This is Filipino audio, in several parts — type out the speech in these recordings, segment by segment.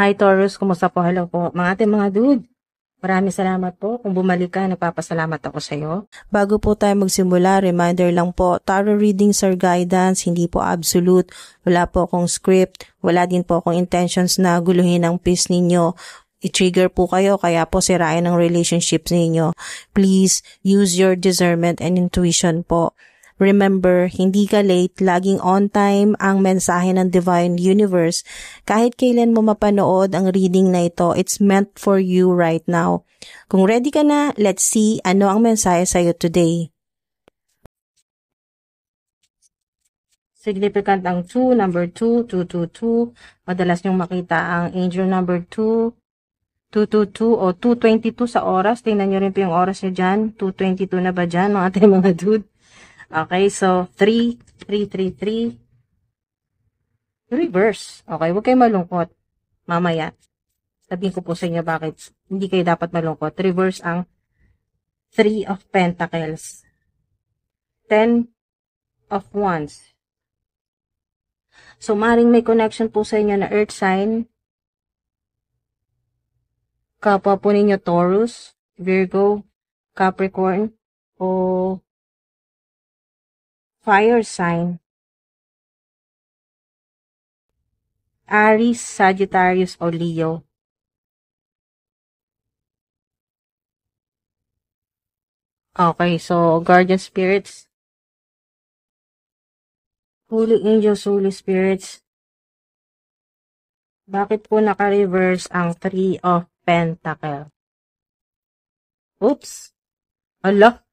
Hi Taurus, kumusta po? Hello po. Mga ating mga dude, maraming salamat po. Kung bumalik ka, nagpapasalamat ako sa iyo. Bago po tayo magsimula, reminder lang po, tarot readings are guidance, hindi po absolute. Wala po akong script, wala din po akong intentions na guluhin ang peace ninyo. I-trigger po kayo, kaya po sirain ang relationships ninyo. Please, use your discernment and intuition po. Remember, hindi ka late, laging on time ang mensahe ng Divine Universe. Kahit kailan mo mapanood ang reading na ito, it's meant for you right now. Kung ready ka na, let's see ano ang mensahe sa'yo today. Significant ang 2, number 2, 222. Madalas niyong makita ang angel number 2, 222 o 222 sa oras. Tingnan niyo rin po yung oras niyo dyan. 222 na ba dyan, mga ating mga dude? Okay, so 3, 3, 3, 3. Reverse. Okay, huwag kayong malungkot. Mamaya, sabihin ko po sa inyo bakit hindi kayo dapat malungkot. Reverse ang 3 of Pentacles. 10 of Wands. So, maring may connection po sa inyo na earth sign. Kapwa po ninyo Taurus, Virgo, Capricorn, o fire sign. Aries, Sagittarius, o Leo. Okay, so guardian spirits, Holy Angels, Holy Spirits. Bakit po naka-reverse ang 3 of Pentacles? Oops! Ala!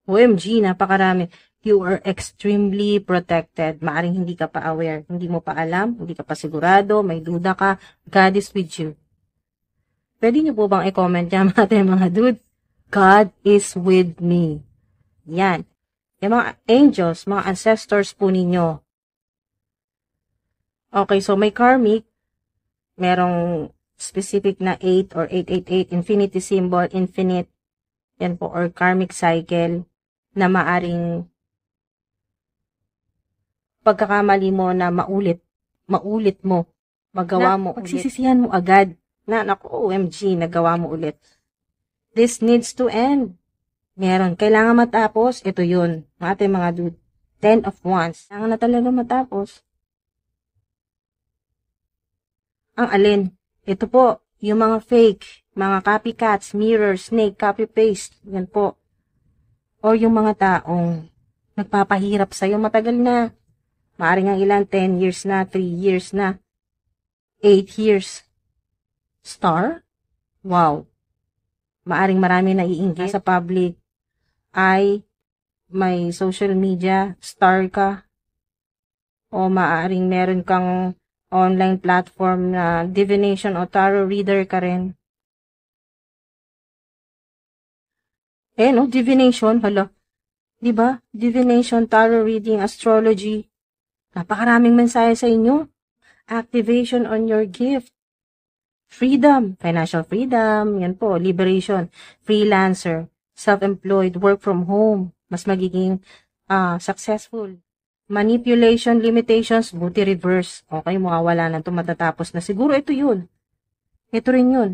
OMG, napakarami. You are extremely protected. Maaring hindi ka pa aware, hindi mo pa alam, hindi ka pa sigurado, may duda ka. God is with you. Pwede niyo po bang i-comment yan mga dude? God is with me. Yan. Yung mga angels, mga ancestors po ninyo. Okay, so may karmic, merong specific na 8 or 888, infinity symbol, infinite, yan po, or karmic cycle, na maaring pagkakamali mo na maulit mo, magawa mo ulit. Pagsisisihan mo agad, na naku, OMG, nagawa mo ulit. This needs to end. Meron, kailangan matapos, ito yun, mga ating mga dude, 10 of Wands, kailangan na talaga matapos. Ang alin? Ito po, yung mga fake, mga copycats, mirror, snake, copy-paste, yan po. O yung mga taong nagpapahirap sa'yo matagal na. Maaring ang ilan, 10 years na, 3 years na, 8 years. Star? Wow. Maaring marami na iinggit sa public. Ay, may social media, star ka. O maaring meron kang online platform na divination o tarot reader ka rin. No, divination, hala. Diba? Divination, tarot reading, astrology. Napakaraming mensahe sa inyo. Activation on your gift. Freedom, financial freedom, yan po, liberation, freelancer, self-employed, work from home, mas magiging successful. Manipulation, limitations, buti reverse. Okay, mawawala na ito, matatapos na. Siguro ito yun. Ito rin yun.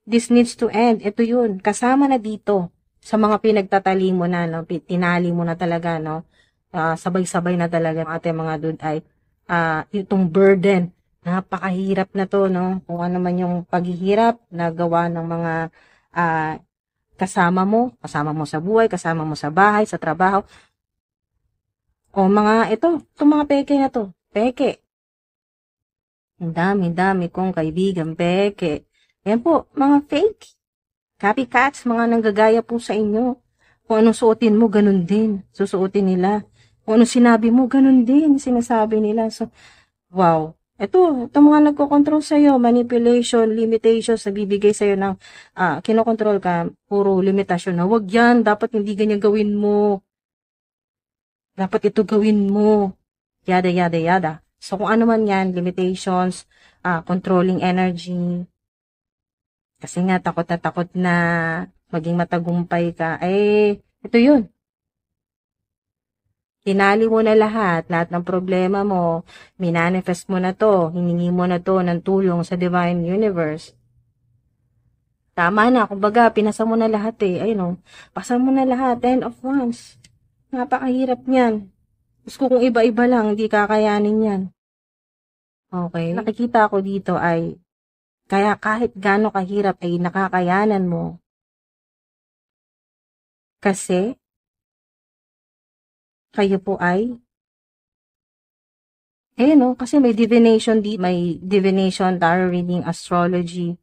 This needs to end. Ito yun. Kasama na dito sa mga pinagtatali mo na, no? Tinali mo na talaga, no? Sabay-sabay na talaga ang ating mga dude ay itong burden. Napakahirap na to, no? Kung ano man yung paghihirap na gawa ng mga kasama mo sa buhay, kasama mo sa bahay, sa trabaho. O mga, itong mga peke na to. Peke. Ang dami kong kaibigan, peke. Yan po, mga fake. Copycats, mga nanggagaya po sa inyo. Kung anong suotin mo, ganun din. Susuotin nila. Kung anong sinabi mo, ganun din. Sinasabi nila. So, wow. Ito mga nagko-control sa'yo. Manipulation, limitations, nagbibigay sa'yo ng kinokontrol ka. Puro limitasyon na. Huwag yan. Dapat hindi ganyan gawin mo. Dapat ito gawin mo. Yada, yada, yada. So, kung ano man yan, limitations, controlling energy. Kasi nga, takot na maging matagumpay ka. Ito yun. Tinali mo na lahat ng problema mo, minanifest mo na to, hiningi mo na to ng tulong sa Divine Universe. Tama na, kumbaga, pinasa mo na lahat eh. Ayun o, pasa mo na lahat, 10 of Wands. Napakahirap niyan. Gusto kung iba-iba lang, hindi kakayanin yan. Okay? Nakikita ko dito ay, kaya kahit gaano kahirap ay nakakayanan mo. Kasi, kayo po ay, no, kasi may divination, tarot reading, astrology.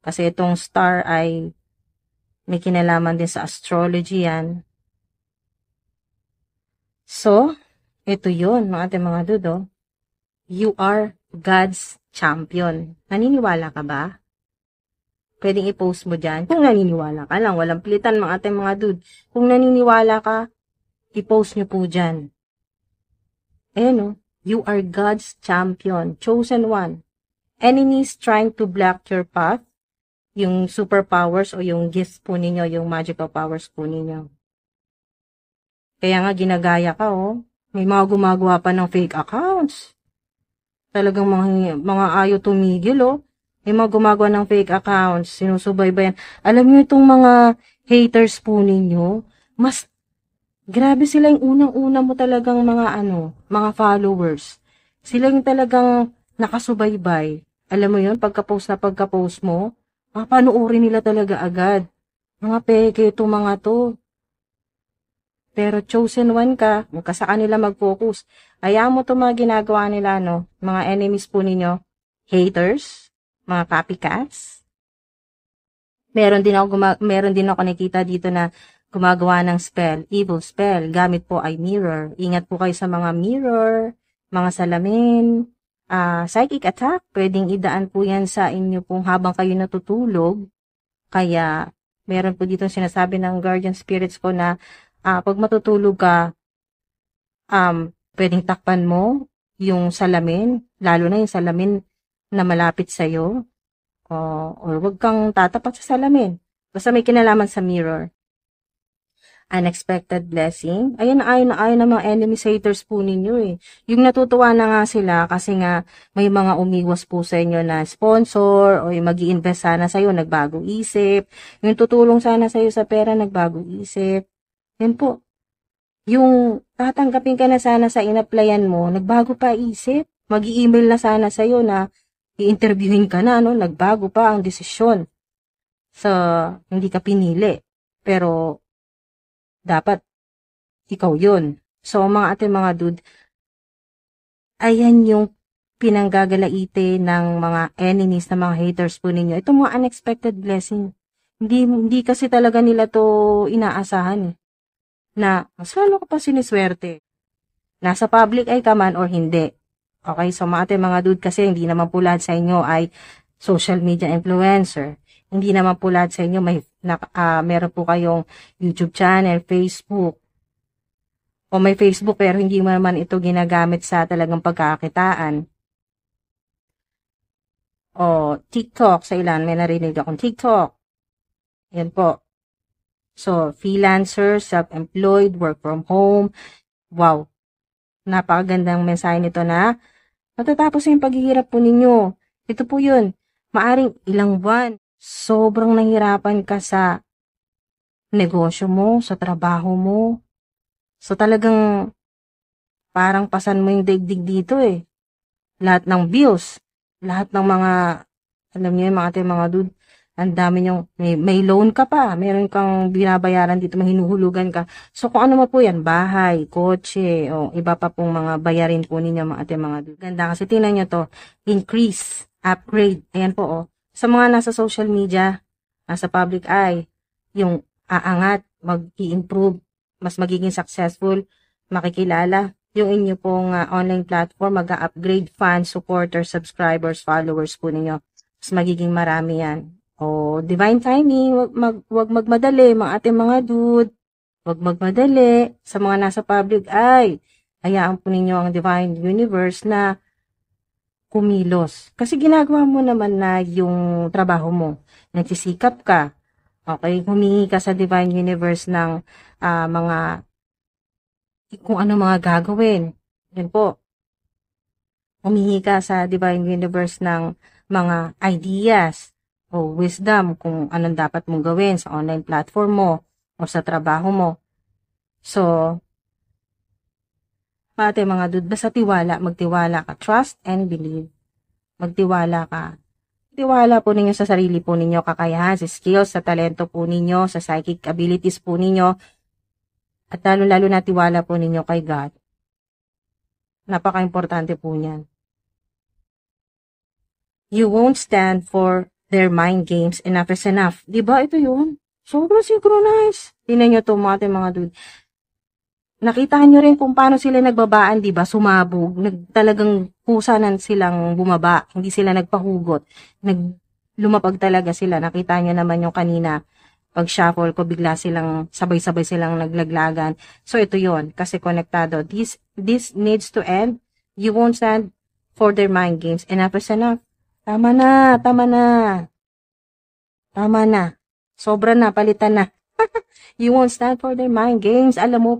Kasi itong star ay may kinalaman din sa astrology yan. So, ito yun, mga ating mga dudo. You are God's champion. Naniniwala ka ba? Pwedeng i-post mo dyan. Kung naniniwala ka lang, walang pilitan mga ating mga dude. Kung naniniwala ka, i-post nyo po dyan. No? You are God's champion, chosen one. Enemies trying to block your path, yung superpowers o yung gifts po ninyo, yung magical powers po ninyo. Kaya nga ginagaya ka, oh. May mga gumagawa pa ng fake accounts. Talagang mga ayaw tumigil, oh. May mga gumagawa ng fake accounts, sinusubaybayan. Alam niyo itong mga haters po ninyo, mas grabe sila yung unang-una mo talagang mga followers. Sila yung talagang nakasubaybay. Alam mo yun, pagka-post mo, papanoorin nila talaga agad. Mga peke itong mga to. Pero chosen one ka, huwag ka sa kanila mag-focus. Hayaan mo itong mga ginagawa nila, no? Mga enemies po ninyo, haters, mga copycats. Meron din ako nakita dito na gumagawa ng spell, evil spell. Gamit po ay mirror. Ingat po kayo sa mga mirror, mga salamin, psychic attack. Pwedeng idaan po yan sa inyo kung habang kayo natutulog. Kaya, meron po dito sinasabi ng guardian spirits ko na pag matutulog ka, pwedeng takpan mo yung salamin, lalo na yung salamin na malapit sa'yo. Or wag kang tatapat sa salamin. Basta may kinalaman sa mirror. Unexpected blessing. Ayun ng mga enemies haters po ninyo eh. Yung natutuwa na nga sila kasi nga may mga umiwas po sa inyo na sponsor o yung mag-i-invest sana sa'yo, nagbago isip. Yung tutulong sana sa'yo sa pera, nagbago isip. Yan po. Yung tatanggapin ka na sana sa in-applyan mo, nagbago pa isip. Mag-i-email na sana sa'yo na i-interviewin ka na, no? Nagbago pa ang desisyon. Hindi ka pinili. Pero, dapat, ikaw yun. So, mga ating mga dude, ayan yung pinanggagalaite ng mga enemies, ng mga haters po ninyo. Ito mga unexpected blessing. Hindi kasi talaga nila to inaasahan. Na, mas lalo ka pa siniswerte. Nasa public ay ka man or hindi. Okay, so mga ating mga dude kasi hindi naman po lahat sa inyo ay social media influencer. Hindi naman po lahat sa inyo meron po kayong YouTube channel, Facebook. O may Facebook pero hindi mo naman ito ginagamit sa talagang pagkakakitaan. O TikTok, sa ilan may narinig akong TikTok. Yan po. So, freelancer, self-employed, work from home. Wow. Napakagandang mensahe nito na matatapos yung paghihirap po ninyo. Ito po yun. Maaring ilang buwan. Sobrang nahirapan ka sa negosyo mo, sa trabaho mo. So talagang parang pasan mo yung daigdig dito eh. Lahat ng bills, lahat ng mga, alam niyo yung mga dude, ang dami niyong, may loan ka pa, meron kang binabayaran dito, may hinuhulugan ka. So kung ano mo po yan, bahay, kotse, o iba pa pong mga bayarin po ninyo mga dude. Ganda kasi tingnan niyo to, increase, upgrade, ayan po oh. Sa mga nasa social media, nasa public eye, yung aangat, mag-i-improve, mas magiging successful, makikilala, yung inyo pong online platform, mag-upgrade fans, supporters, subscribers, followers po ninyo. Mas magiging marami yan. O, divine timing, wag magmadali, mga ating mga dude. Wag magmadali sa mga nasa public eye. Hayaan po ninyo ang divine universe na kumilos. Kasi ginagawa mo naman na yung trabaho mo. Nagsisikap ka. Okay, humingi ka sa divine universe ng mga kung ano mga gagawin. Yan po. Humihi ka sa Divine Universe ng mga ideas o wisdom kung anong dapat mong gawin sa online platform mo o sa trabaho mo. So, pati mga dude, basta tiwala, magtiwala ka. Trust and believe. Magtiwala ka. Tiwala po ninyo sa sarili po ninyo, kakayahan, sa skills, sa talento po ninyo, sa psychic abilities po ninyo, at lalo-lalo na tiwala po ninyo kay God. Napaka-importante po niyan. You won't stand for their mind games. Enough is enough. Diba ito yun? Sobrang synchronize. Tingnan nyo ito mga dude. Nakitahan nyo rin kung paano sila nagbabaan, diba? Sumabog. Talagang kusanan silang bumaba. Hindi sila nagpahugot. Lumapag talaga sila. Nakita nyo naman yung kanina. Pag shuffle ko, bigla silang sabay-sabay silang naglaglagan. So ito yon kasi konektado. This needs to end. You won't stand for their mind games. Enough is enough. Tama na, tama na. Tama na. Sobra na, palitan na. You won't stand for their mind games. Alam mo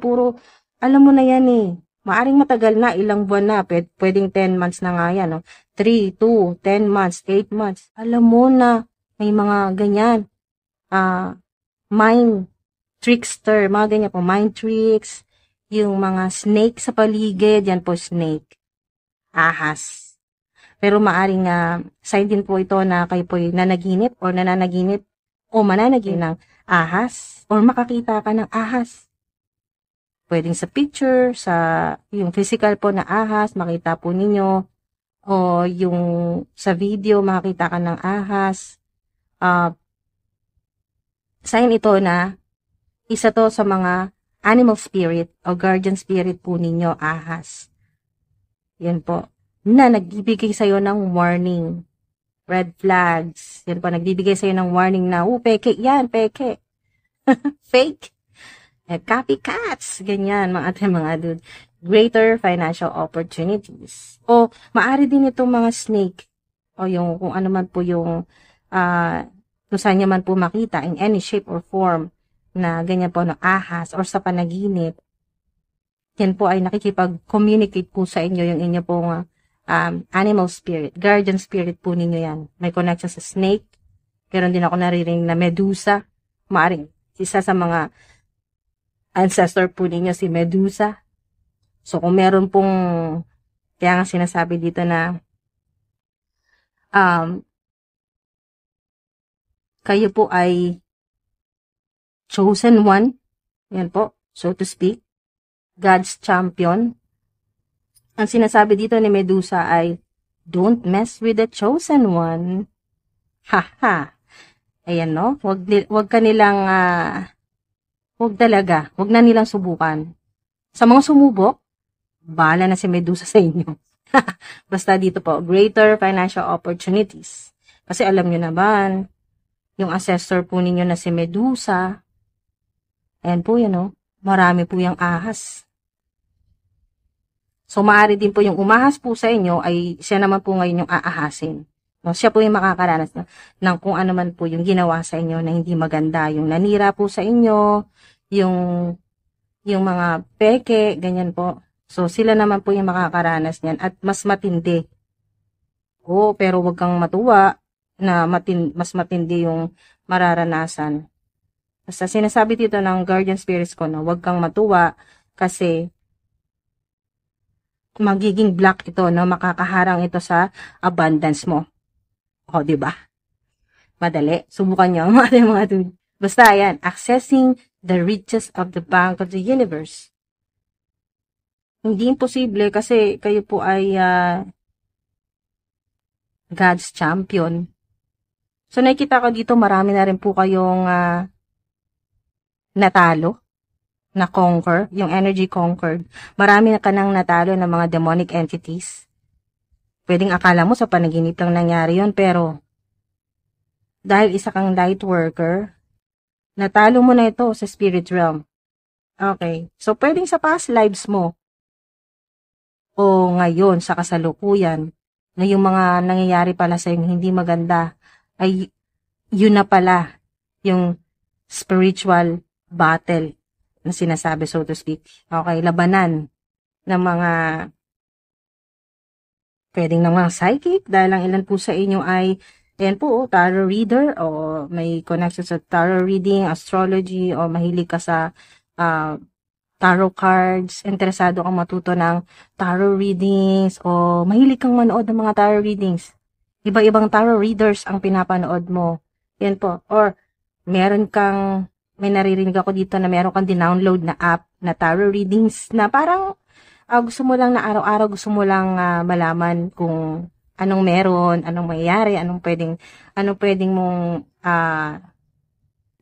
na yan eh. Maaring matagal na, ilang buwan na. Pwedeng 10 months na nga yan. No? 3, 2, 10 months, 8 months. Alam mo na, may mga ganyan. Mind trickster, mga ganyan po. Mind tricks. Yung mga snake sa paligid, yan po snake. Ahas. Pero maaring sign din po ito na kayo po'y nanaginip o nananaginip o mananaginip ng ahas or makakita ka ng ahas. Pwedeng sa picture, sa yung physical po na ahas, makita po ninyo o yung sa video, makakita ka ng ahas. Sign ito na isa to sa mga animal spirit o guardian spirit po ninyo, ahas. Yan po. Na nagbibigay sa'yo ng warning. Red flags. Yan po, nagbibigay sa'yo ng warning na, peke yan, peke. Fake. Copycats. Ganyan, mga dude. Greater financial opportunities. O, maari din itong mga snake. O yung, kung ano man po yung, kung saan nyo man po makita, in any shape or form, na ganyan po, no, ahas, or sa panaginip. Yan po ay nakikipag-communicate po sa inyo, yung inyo pong, animal spirit, guardian spirit po ninyo yan. May connection sa snake. Meron din ako naririnig na Medusa. Maaring isa sa mga ancestor po ninyo si Medusa. So kung meron pong, kaya nga sinasabi dito na kayo po ay chosen one. Yan po, so to speak. God's champion. Ang sinasabi dito ni Medusa ay, don't mess with the chosen one. Haha. Ayan, no? Wag ka nilang, wag na nilang subukan. Sa mga sumubok, bahala na si Medusa sa inyo. Basta dito po, greater financial opportunities. Kasi alam nyo naman, yung ancestor po ninyo na si Medusa, ayan po yan, no? Marami po yung ahas. So, maaari din po yung umahas po sa inyo ay siya naman po ngayon yung aahasin. No, siya po yung makakaranas ng kung ano man po yung ginawa sa inyo na hindi maganda. Yung nanira po sa inyo, yung mga peke, ganyan po. So, sila naman po yung makakaranas niyan at mas matindi. Pero wag kang matuwa na mas matindi yung mararanasan. Basta sinasabi dito ng guardian spirits ko, no, wag kang matuwa kasi magiging block ito, no? Makakaharang ito sa abundance mo. Di ba? Madali. Subukan nyo, mga dude. Basta, yan. Accessing the riches of the bank of the universe. Hindi imposible kasi kayo po ay God's champion. So, nakikita ko dito, marami na rin po kayong natalo. Na conquer, yung energy conquered. Marami na ka nang natalo ng mga demonic entities. Pwedeng akala mo sa panaginip lang nangyari yon, pero dahil isa kang light worker, natalo mo na ito sa spirit realm. Okay. So, pwedeng sa past lives mo o ngayon sa kasalukuyan na yung mga nangyayari pala sa yung hindi maganda ay yun na pala yung spiritual battle na sinasabi, so to speak. Okay, labanan ng mga pwedeng ng mga psychic, dahil ang ilan po sa inyo ay, ayan po, tarot reader, o may connection sa tarot reading, astrology, o mahilig ka sa tarot cards, interesado kang matuto ng tarot readings, o mahilig kang manood ng mga tarot readings. Iba-ibang tarot readers ang pinapanood mo. Yan po. Or, may naririnig ako dito na meron kang dinownload na app na tarot readings na parang gusto mo lang na araw-araw, gusto mo lang malaman kung anong meron, anong mangyayari, anong pwedeng mong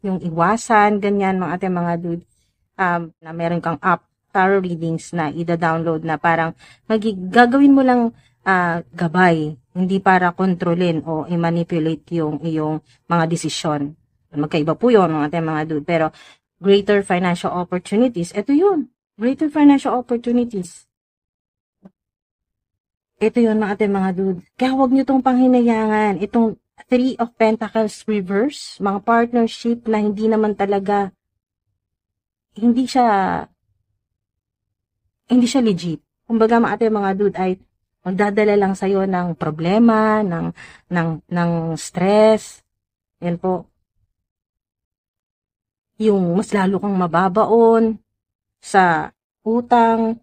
yung iwasan, ganyan mga ating mga dude. Na meron kang app, tarot readings na ida-download na parang gagawin mo lang gabay, hindi para kontrolin o i-manipulate yung iyong mga desisyon. Magkaiba po yun mga ating mga dude. Pero greater financial opportunities, ito yun. Greater financial opportunities. Ito yun mga ating mga dude. Kaya huwag nyo itong panghinayangan. Itong Three of Pentacles reverse, mga partnership na hindi naman talaga, hindi siya legit. Kumbaga mga ating mga dude ay magdadala lang sa'yo ng problema, ng stress. Yan po. Yung mas lalo kang mababaon sa utang,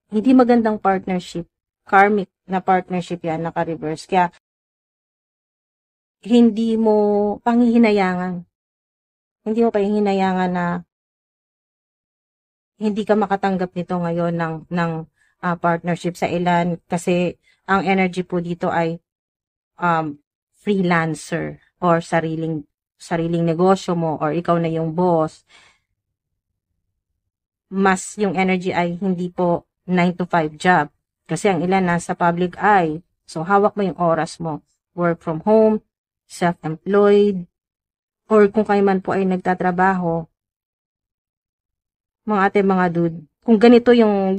hindi magandang partnership, karmic na partnership yan, naka-reverse. Kaya, hindi mo panghihinayangan. Hindi mo panghihinayangan na hindi ka makatanggap nito ngayon ng partnership sa ilan. Kasi, ang energy po dito ay freelancer or sariling negosyo mo or ikaw na yung boss. Mas yung energy ay hindi po 9 to 5 job. Kasi ang ilan nasa public eye. So, hawak mo yung oras mo. Work from home, self-employed, or kung kayo man po ay nagtatrabaho, mga ate, mga dude, kung ganito yung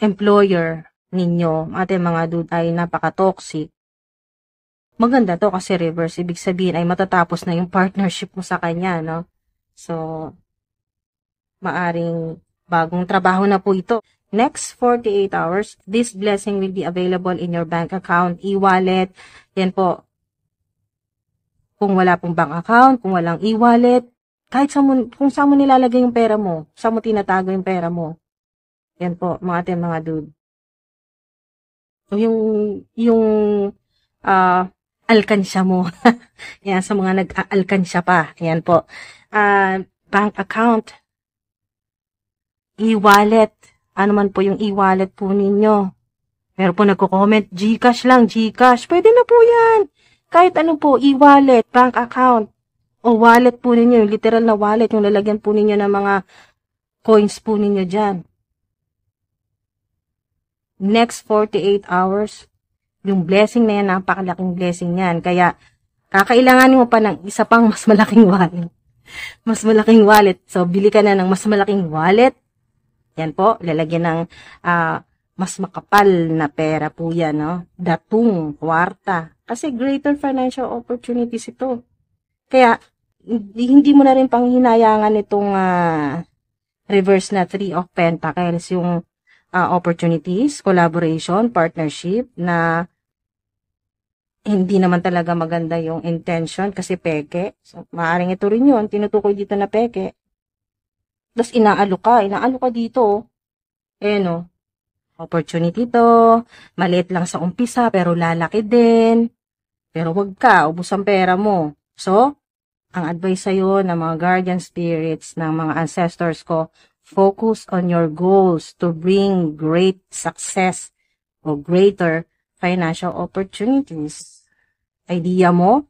employer ninyo, mga ate, mga dude, ay napaka-toxic, maganda to kasi reverse. Ibig sabihin ay matatapos na yung partnership mo sa kanya, no? So, maaring bagong trabaho na po ito. Next 48 hours, this blessing will be available in your bank account, e-wallet. Yan po. Kung wala pong bank account, kung walang e-wallet, kahit kung saan mo nilalagay yung pera mo, saan mo tinatago yung pera mo. Yan po, mga ate, mga dude. So, yung alkansya mo. Yan, sa mga nag-aalkansya pa. Yan po. Bank account, e-wallet. Ano man po yung e-wallet po ninyo. Pero po nagko-comment, GCash lang, GCash. Pwede na po yan. Kahit ano po, e-wallet, bank account, o wallet po ninyo, yung literal na wallet, yung lalagyan po ninyo ng mga coins po ninyo dyan. Next 48 hours, yung blessing na yan, napakalaking blessing yan. Kaya, kakailanganin mo pa ng isa pang mas malaking wallet. Mas malaking wallet. So, bili ka na ng mas malaking wallet. Yan po, lalagyan ng mas makapal na pera po yan, no? Datong, kwarta. Kasi greater financial opportunities ito. Kaya, hindi mo na rin panghinayangan itong reverse na Three of Pentacles, yung opportunities, collaboration, partnership, na hindi naman talaga maganda yung intention kasi peke. So, maaaring ito rin yun, tinutukoy dito na peke. Tapos inaalo ka dito. No? Opportunity to, maliit lang sa umpisa pero lalaki din. Pero wag ka, ubos ang pera mo. So, ang advice sa'yo ng mga guardian spirits, ng mga ancestors ko, focus on your goals to bring great success o greater financial opportunities. Idea mo,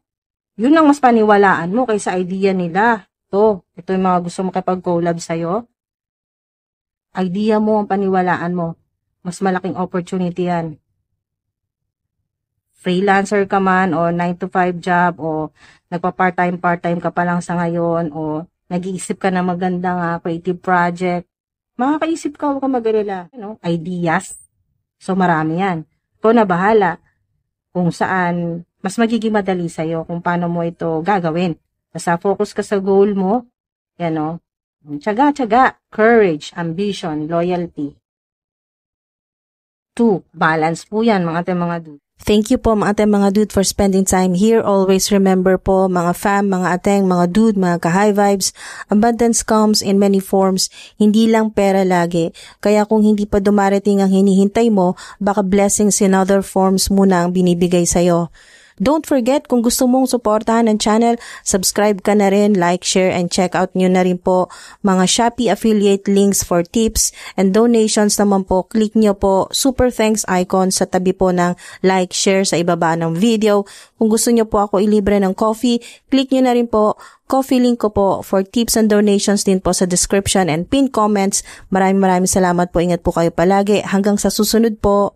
yun ang mas paniwalaan mo kaysa idea nila. Ito yung mga gusto makipag-collab sa'yo. Idea mo ang paniwalaan mo. Mas malaking opportunity yan. Freelancer ka man o 9 to 5 job o nagpa-part-time ka pa lang sa ngayon o nag-iisip ka na magandang creative project. Makakaisip ka, huwag ka mag-alala. Ideas. So marami yan. Ikaw na bahala kung saan mas magiging madali sa'yo kung paano mo ito gagawin. Basta focus ka sa goal mo. Yan o. Tiyaga, courage, ambition, loyalty. 2. Balance po yan, mga dude. Thank you po mga mga dude for spending time here. Always remember po mga fam, mga ateng, mga dude, mga ka-high vibes. Abundance comes in many forms, hindi lang pera lagi. Kaya kung hindi pa dumarating ang hinihintay mo, baka blessings in other forms muna ang binibigay sa'yo. Don't forget, kung gusto mong suportahan ang channel, subscribe ka na rin, like, share, and check out nyo na rin po mga Shopee affiliate links for tips and donations naman po. Click nyo po super thanks icon sa tabi po ng like, share sa ibaba ng video. Kung gusto nyo po ako ilibre ng coffee, click nyo na rin po coffee link ko po for tips and donations din po sa description and pinned comments. Maraming salamat po. Ingat po kayo palagi. Hanggang sa susunod po.